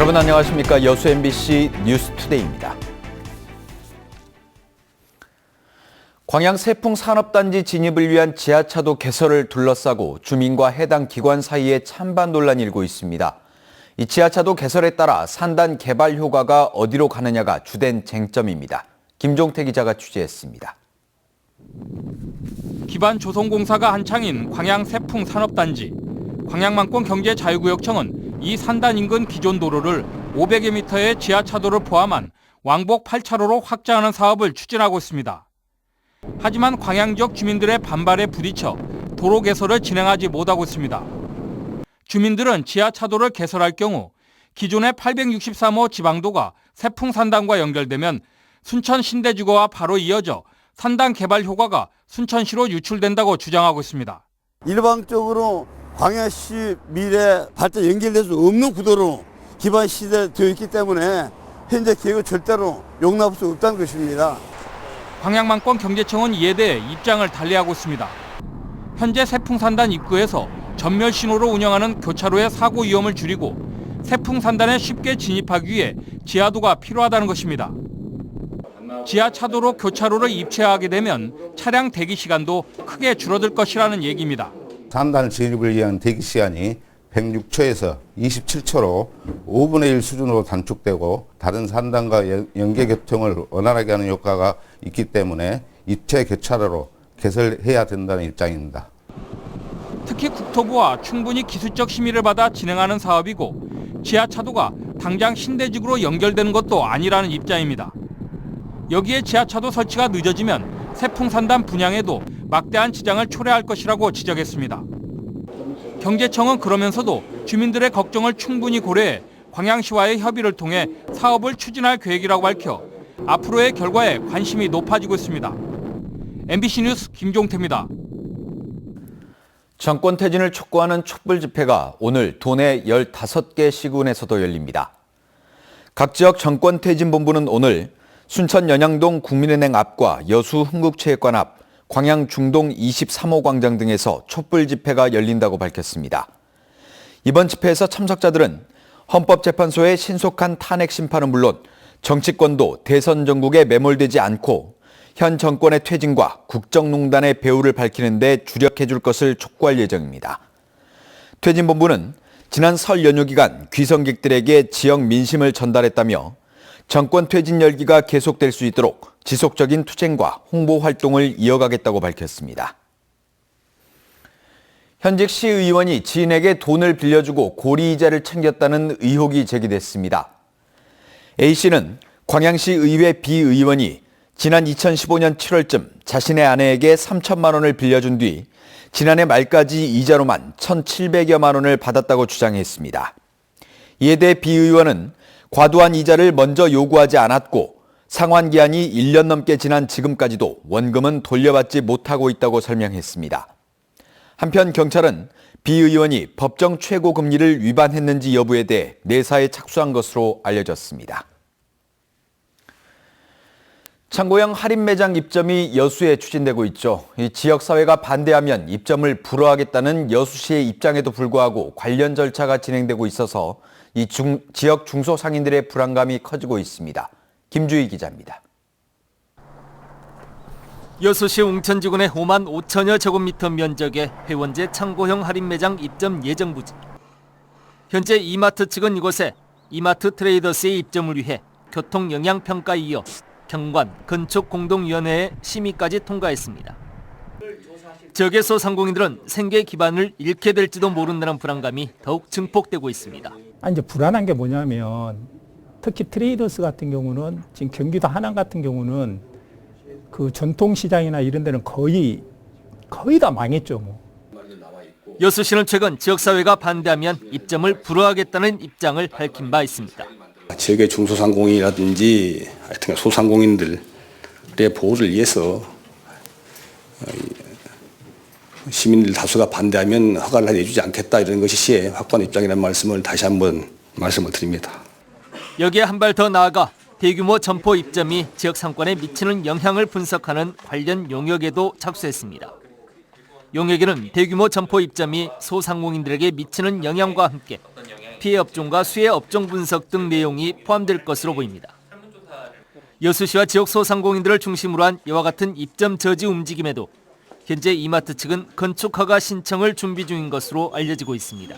여러분 안녕하십니까. 여수 MBC 뉴스투데이입니다. 광양 세풍산업단지 진입을 위한 지하차도 개설을 둘러싸고 주민과 해당 기관 사이에 찬반 논란이 일고 있습니다. 이 지하차도 개설에 따라 산단 개발 효과가 어디로 가느냐가 주된 쟁점입니다. 김종태 기자가 취재했습니다. 기반 조성공사가 한창인 광양 세풍산업단지. 광양만권 경제자유구역청은 이 산단 인근 기존 도로를 500여 미터의 지하차도를 포함한 왕복 8차로로 확장하는 사업을 추진하고 있습니다. 하지만 광양 지역 주민들의 반발에 부딪혀 도로 개설을 진행하지 못하고 있습니다. 주민들은 지하차도를 개설할 경우 기존의 863호 지방도가 세풍산단과 연결되면 순천 신대주거와 바로 이어져 산단 개발 효과가 순천시로 유출된다고 주장하고 있습니다. 일방적으로 광양시 미래 발전 연결될 수 없는 구도로 기반 시대되어 있기 때문에 현재 계획을 절대로 용납할 수 없다는 것입니다. 광양만권 경제청은 이에 대해 입장을 달리하고 있습니다. 현재 세풍산단 입구에서 전멸 신호로 운영하는 교차로의 사고 위험을 줄이고 세풍산단에 쉽게 진입하기 위해 지하도가 필요하다는 것입니다. 지하차도로 교차로를 입체하게 되면 차량 대기 시간도 크게 줄어들 것이라는 얘기입니다. 산단 진입을 위한 대기 시간이 106초에서 27초로 5분의 1 수준으로 단축되고 다른 산단과 연계 교통을 원활하게 하는 효과가 있기 때문에 입체 교차로로 개설해야 된다는 입장입니다. 특히 국토부와 충분히 기술적 심의를 받아 진행하는 사업이고 지하차도가 당장 신대지구로 연결되는 것도 아니라는 입장입니다. 여기에 지하차도 설치가 늦어지면 세풍산단 분양에도 막대한 지장을 초래할 것이라고 지적했습니다. 경제청은 그러면서도 주민들의 걱정을 충분히 고려해 광양시와의 협의를 통해 사업을 추진할 계획이라고 밝혀 앞으로의 결과에 관심이 높아지고 있습니다. MBC 뉴스 김종태입니다. 정권 퇴진을 촉구하는 촛불 집회가 오늘 도내 15개 시군에서도 열립니다. 각 지역 정권 퇴진 본부는 오늘 순천 연양동 국민은행 앞과 여수 흥국체육관 앞, 광양 중동 23호 광장 등에서 촛불 집회가 열린다고 밝혔습니다. 이번 집회에서 참석자들은 헌법재판소의 신속한 탄핵 심판은 물론 정치권도 대선 전국에 매몰되지 않고 현 정권의 퇴진과 국정농단의 배후를 밝히는 데 주력해 줄 것을 촉구할 예정입니다. 퇴진본부는 지난 설 연휴 기간 귀성객들에게 지역 민심을 전달했다며 정권 퇴진 열기가 계속될 수 있도록 지속적인 투쟁과 홍보 활동을 이어가겠다고 밝혔습니다. 현직 시의원이 지인에게 돈을 빌려주고 고리이자를 챙겼다는 의혹이 제기됐습니다. A씨는 광양시 의회 비의원이 지난 2015년 7월쯤 자신의 아내에게 3천만 원을 빌려준 뒤 지난해 말까지 이자로만 1,700여만 원을 받았다고 주장했습니다. 이에 대해 비의원은 과도한 이자를 먼저 요구하지 않았고 상환 기한이 1년 넘게 지난 지금까지도 원금은 돌려받지 못하고 있다고 설명했습니다. 한편 경찰은 비의원이 법정 최고 금리를 위반했는지 여부에 대해 내사에 착수한 것으로 알려졌습니다. 창고형 할인 매장 입점이 여수에 추진되고 있죠. 이 지역사회가 반대하면 입점을 불허하겠다는 여수시의 입장에도 불구하고 관련 절차가 진행되고 있어서 이 지역 중소상인들의 불안감이 커지고 있습니다. 김주희 기자입니다. 여수시 웅천지군의 5만 5천여 제곱미터 면적의 회원제 창고형 할인 매장 입점 예정 부지. 현재 이마트 측은 이곳에 이마트 트레이더스의 입점을 위해 교통 영향 평가에 이어 경관, 건축공동위원회의 심의까지 통과했습니다. 지역의 소상공인들은 생계 기반을 잃게 될지도 모른다는 불안감이 더욱 증폭되고 있습니다. 이제 불안한 게 뭐냐면 특히 트레이더스 같은 경우는 지금 경기도 하남 같은 경우는 그 전통시장이나 이런 데는 거의 다 망했죠. 뭐. 여수시는 최근 지역사회가 반대하면 입점을 불허하겠다는 입장을 밝힌 바 있습니다. 지역의 중소상공인이라든지 하여튼 소상공인들의 보호를 위해서 시민들 다수가 반대하면 허가를 내주지 않겠다 이런 것이 시의 확고한 입장이라는 말씀을 다시 한번 말씀을 드립니다. 여기에 한 발 더 나아가 대규모 점포 입점이 지역 상권에 미치는 영향을 분석하는 관련 용역에도 착수했습니다. 용역에는 대규모 점포 입점이 소상공인들에게 미치는 영향과 함께 피해 업종과 수해 업종 분석 등 내용이 포함될 것으로 보입니다. 여수시와 지역 소상공인들을 중심으로 한 이와 같은 입점 저지 움직임에도 현재 이마트 측은 건축 허가 신청을 준비 중인 것으로 알려지고 있습니다.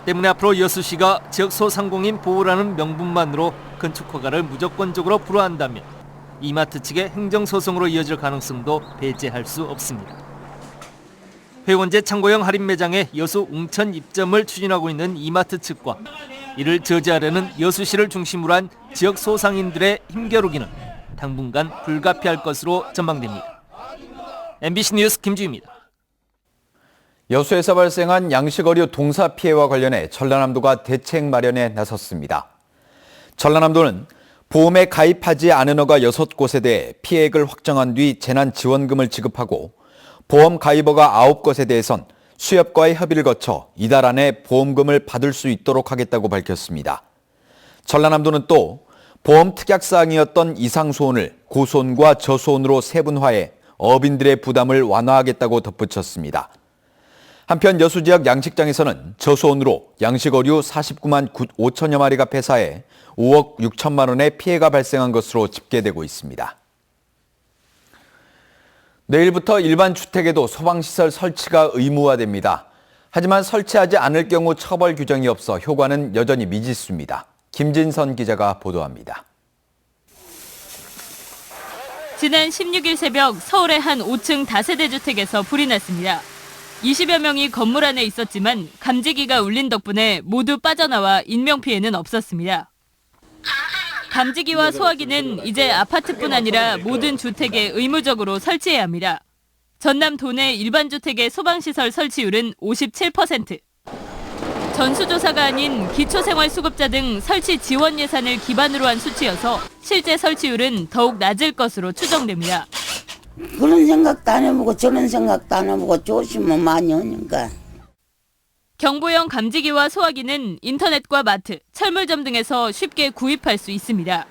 때문에 앞으로 여수시가 지역 소상공인 보호라는 명분만으로 건축 허가를 무조건적으로 불허한다면 이마트 측의 행정소송으로 이어질 가능성도 배제할 수 없습니다. 회원제 창고형 할인 매장에 여수 웅천 입점을 추진하고 있는 이마트 측과 이를 저지하려는 여수시를 중심으로 한 지역 소상인들의 힘겨루기는 당분간 불가피할 것으로 전망됩니다. MBC 뉴스 김지우입니다. 여수에서 발생한 양식어류 동사 피해와 관련해 전라남도가 대책 마련에 나섰습니다. 전라남도는 보험에 가입하지 않은 어가 6곳에 대해 피해액을 확정한 뒤 재난지원금을 지급하고 보험 가입어가 9곳에 대해선 수협과의 협의를 거쳐 이달 안에 보험금을 받을 수 있도록 하겠다고 밝혔습니다. 전라남도는 또 보험 특약사항이었던 이상소원을 고소원과 저소원으로 세분화해 어민들의 부담을 완화하겠다고 덧붙였습니다. 한편 여수 지역 양식장에서는 저소원으로 양식어류 49만 5천여 마리가 폐사해 5억 6천만 원의 피해가 발생한 것으로 집계되고 있습니다. 내일부터 일반 주택에도 소방시설 설치가 의무화됩니다. 하지만 설치하지 않을 경우 처벌 규정이 없어 효과는 여전히 미지수입니다. 김진선 기자가 보도합니다. 지난 16일 새벽 서울의 한 5층 다세대 주택에서 불이 났습니다. 20여 명이 건물 안에 있었지만 감지기가 울린 덕분에 모두 빠져나와 인명피해는 없었습니다. 감지기와 소화기는 이제 아파트뿐 아니라 모든 주택에 의무적으로 설치해야 합니다. 전남 도내 일반 주택의 소방시설 설치율은 57%. 전수조사가 아닌 기초생활수급자 등 설치 지원 예산을 기반으로 한 수치여서 실제 설치율은 더욱 낮을 것으로 추정됩니다. 그런 생각도 안 해보고 저런 생각도 안 해보고 조심은 많이 하니까. 경보형 감지기와 소화기는 인터넷과 마트, 철물점 등에서 쉽게 구입할 수 있습니다.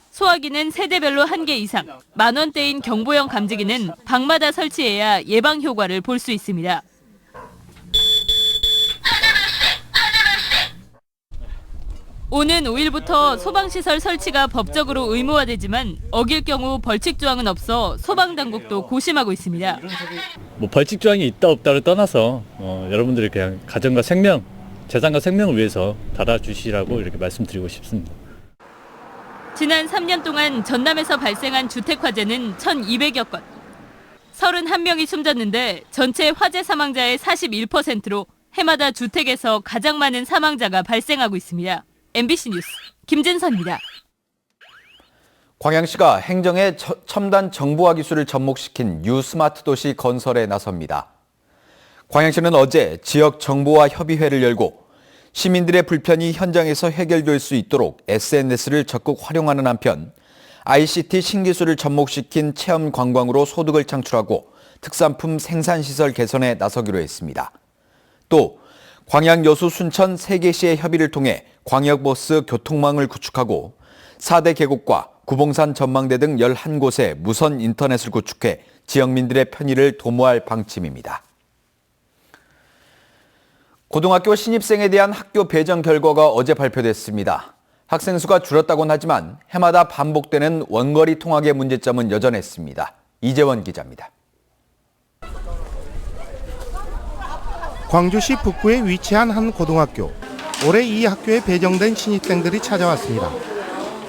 소화기는 세대별로 1개 이상, 10,000원대인 경보형 감지기는 방마다 설치해야 예방 효과를 볼 수 있습니다. 오는 5일부터 소방시설 설치가 법적으로 의무화되지만 어길 경우 벌칙 조항은 없어 소방당국도 고심하고 있습니다. 벌칙 조항이 있다 없다를 떠나서 여러분들이 그냥 가정과 생명, 재산과 생명을 위해서 달아주시라고 이렇게 말씀드리고 싶습니다. 지난 3년 동안 전남에서 발생한 주택 화재는 1,200여 건. 31명이 숨졌는데 전체 화재 사망자의 41%로 해마다 주택에서 가장 많은 사망자가 발생하고 있습니다. MBC 뉴스 김진선입니다. 광양시가 행정의 첨단 정보화 기술을 접목시킨 뉴 스마트 도시 건설에 나섭니다. 광양시는 어제 지역 정보화 협의회를 열고 시민들의 불편이 현장에서 해결될 수 있도록 SNS를 적극 활용하는 한편 ICT 신기술을 접목시킨 체험 관광으로 소득을 창출하고 특산품 생산시설 개선에 나서기로 했습니다. 또 광양, 여수, 순천 3개시의 협의를 통해 광역버스 교통망을 구축하고 4대 계곡과 구봉산 전망대 등 11곳에 무선 인터넷을 구축해 지역민들의 편의를 도모할 방침입니다. 고등학교 신입생에 대한 학교 배정 결과가 어제 발표됐습니다. 학생 수가 줄었다고는 하지만 해마다 반복되는 원거리 통학의 문제점은 여전했습니다. 이재원 기자입니다. 광주시 북구에 위치한 한 고등학교. 올해 이 학교에 배정된 신입생들이 찾아왔습니다.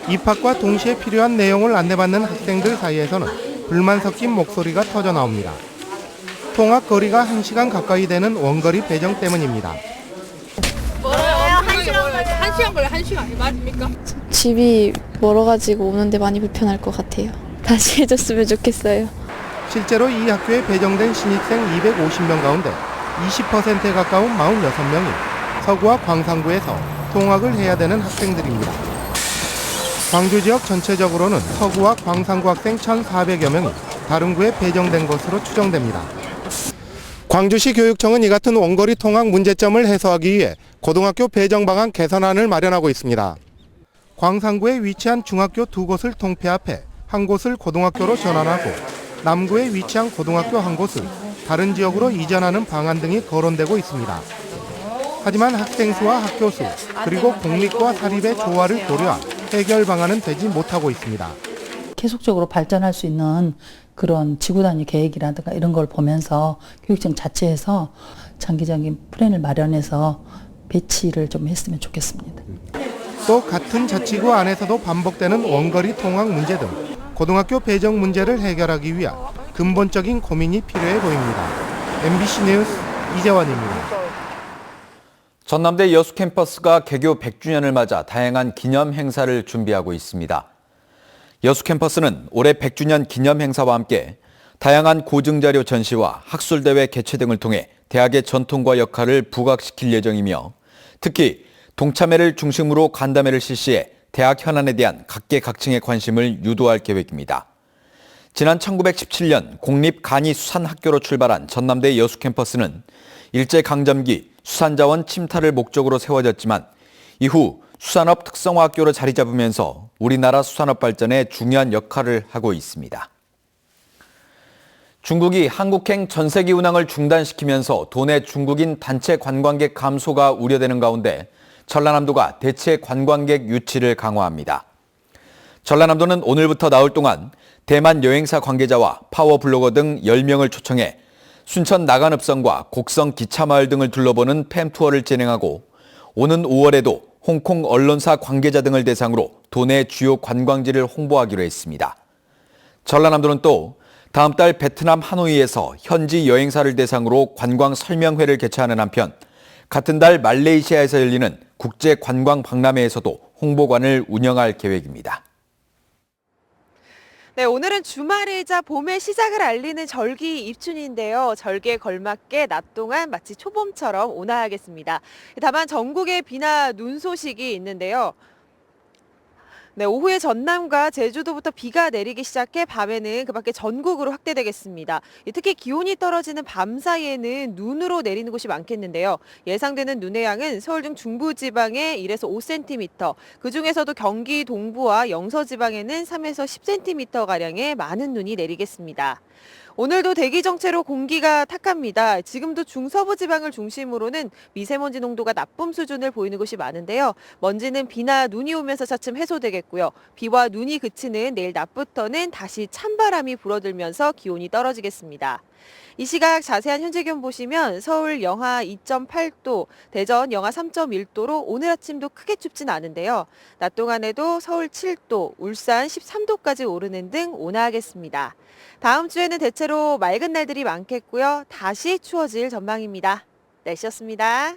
입학과 동시에 필요한 내용을 안내받는 학생들 사이에서는 불만 섞인 목소리가 터져 나옵니다. 통학 거리가 1시간 가까이 되는 원거리 배정 때문입니다. 멀어요? 1시간 걸려요? 1시간 맞습니까? 집이 멀어가지고 오는데 많이 불편할 것 같아요. 다시 해줬으면 좋겠어요. 실제로 이 학교에 배정된 신입생 250명 가운데 20%에 가까운 46명이 서구와 광산구에서 통학을 해야 되는 학생들입니다. 광주 지역 전체적으로는 서구와 광산구 학생 1,400여 명이 다른 구에 배정된 것으로 추정됩니다. 광주시 교육청은 이 같은 원거리 통학 문제점을 해소하기 위해 고등학교 배정 방안 개선안을 마련하고 있습니다. 광산구에 위치한 중학교 2곳을 통폐합해 한 곳을 고등학교로 전환하고 남구에 위치한 고등학교 한 곳을 다른 지역으로 이전하는 방안 등이 거론되고 있습니다. 하지만 학생 수와 학교 수, 그리고 공립과 사립의 조화를 고려한 해결 방안은 되지 못하고 있습니다. 계속적으로 발전할 수 있는 그런 지구 단위 계획이라든가 이런 걸 보면서 교육청 자체에서 장기적인 플랜을 마련해서 배치를 좀 했으면 좋겠습니다. 또 같은 자치구 안에서도 반복되는 원거리 통학 문제 등 고등학교 배정 문제를 해결하기 위한 근본적인 고민이 필요해 보입니다. MBC 뉴스 이재원입니다. 전남대 여수 캠퍼스가 개교 100주년을 맞아 다양한 기념 행사를 준비하고 있습니다. 여수 캠퍼스는 올해 100주년 기념 행사와 함께 다양한 고증자료 전시와 학술대회 개최 등을 통해 대학의 전통과 역할을 부각시킬 예정이며 특히 동참회를 중심으로 간담회를 실시해 대학 현안에 대한 각계각층의 관심을 유도할 계획입니다. 지난 1917년 공립간이수산학교로 출발한 전남대 여수 캠퍼스는 일제강점기 수산자원 침탈을 목적으로 세워졌지만 이후 수산업 특성화학교로 자리 잡으면서 우리나라 수산업 발전에 중요한 역할을 하고 있습니다. 중국이 한국행 전세기 운항을 중단시키면서 도내 중국인 단체 관광객 감소가 우려되는 가운데 전라남도가 대체 관광객 유치를 강화합니다. 전라남도는 오늘부터 나흘 동안 대만 여행사 관계자와 파워블로거 등 10명을 초청해 순천 나간읍성과 곡성 기차마을 등을 둘러보는 팸투어를 진행하고 오는 5월에도 홍콩 언론사 관계자 등을 대상으로 도내 주요 관광지를 홍보하기로 했습니다. 전라남도는 또 다음 달 베트남 하노이에서 현지 여행사를 대상으로 관광 설명회를 개최하는 한편 같은 달 말레이시아에서 열리는 국제관광박람회에서도 홍보관을 운영할 계획입니다. 네, 오늘은 주말이자 봄의 시작을 알리는 절기 입춘인데요. 절기에 걸맞게 낮 동안 마치 초봄처럼 온화하겠습니다. 다만 전국에 비나 눈 소식이 있는데요. 네, 오후에 전남과 제주도부터 비가 내리기 시작해 밤에는 그 밖에 전국으로 확대되겠습니다. 특히 기온이 떨어지는 밤 사이에는 눈으로 내리는 곳이 많겠는데요. 예상되는 눈의 양은 서울 등 중부지방에 1에서 5cm, 그중에서도 경기 동부와 영서지방에는 3에서 10cm가량의 많은 눈이 내리겠습니다. 오늘도 대기 정체로 공기가 탁합니다. 지금도 중서부 지방을 중심으로는 미세먼지 농도가 나쁨 수준을 보이는 곳이 많은데요. 먼지는 비나 눈이 오면서 차츰 해소되겠고요. 비와 눈이 그치는 내일 낮부터는 다시 찬바람이 불어들면서 기온이 떨어지겠습니다. 이 시각 자세한 현재 기온 보시면 서울 영하 2.8도, 대전 영하 3.1도로 오늘 아침도 크게 춥진 않은데요. 낮 동안에도 서울 7도, 울산 13도까지 오르는 등 온화하겠습니다. 다음 주에는 대체로 맑은 날들이 많겠고요. 다시 추워질 전망입니다. 날씨였습니다.